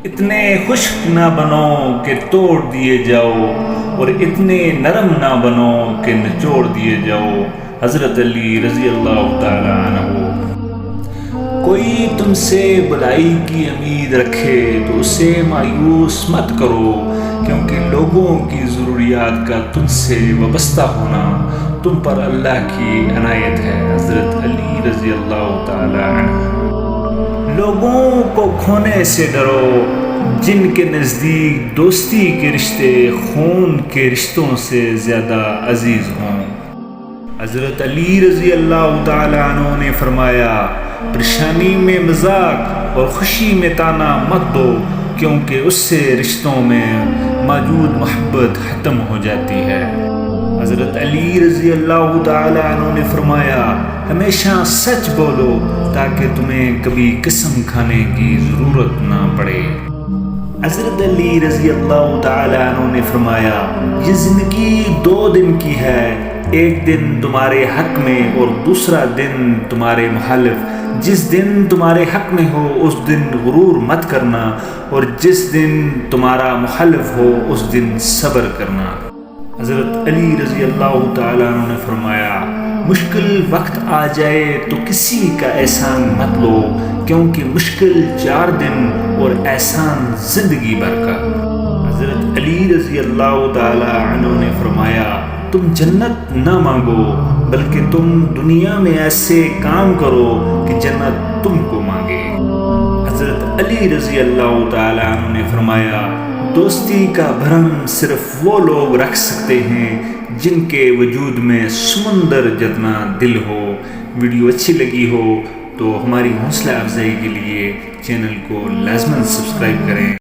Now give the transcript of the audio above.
اتنے خشک نہ بنو کہ توڑ دیے جاؤ، اور اتنے نرم نہ بنو کہ نچوڑ دیے جاؤ۔ حضرت علی رضی اللہ تعالی عنہ۔ کوئی تم سے بلائی کی امید رکھے تو اسے مایوس مت کرو، کیونکہ لوگوں کی ضروریات کا تم سے وابستہ ہونا تم پر اللہ کی عنایت ہے۔ حضرت علی رضی اللہ تعالی عنہ۔ لوگوں کو کھونے سے ڈرو جن کے نزدیک دوستی کے رشتے خون کے رشتوں سے زیادہ عزیز ہوں۔ حضرت علی رضی اللہ تعالی عنہ نے فرمایا، پریشانی میں مذاق اور خوشی میں تانا مت دو، کیونکہ اس سے رشتوں میں موجود محبت ختم ہو جاتی ہے۔ حضرت علی رضی اللہ تعالی عنہ نے فرمایا، ہمیشہ سچ بولو تاکہ تمہیں کبھی قسم کھانے کی ضرورت نہ پڑے۔ حضرت علی رضی اللہ تعالی عنہ نے فرمایا، یہ زندگی 2 دن کی ہے، ایک دن تمہارے حق میں اور دوسرا دن تمہارے مخالف۔ جس دن تمہارے حق میں ہو اس دن غرور مت کرنا، اور جس دن تمہارا مخالف ہو اس دن صبر کرنا۔ حضرت علی رضی اللہ تعالیٰ عنہ نے فرمایا، مشکل وقت آ جائے تو کسی کا احسان مت لو، کیونکہ مشکل 4 دن اور احسان زندگی بھر کا۔ حضرت علی رضی اللہ تعالیٰ عنہ نے فرمایا، تم جنت نہ مانگو، بلکہ تم دنیا میں ایسے کام کرو کہ جنت تم کو مانگے۔ حضرت علی رضی اللہ تعالیٰ عنہ نے فرمایا، دوستی کا بھرم صرف وہ لوگ رکھ سکتے ہیں جن کے وجود میں سمندر جتنا دل ہو۔ ویڈیو اچھی لگی ہو تو ہماری حوصلہ افزائی کے لیے چینل کو لازماً سبسکرائب کریں۔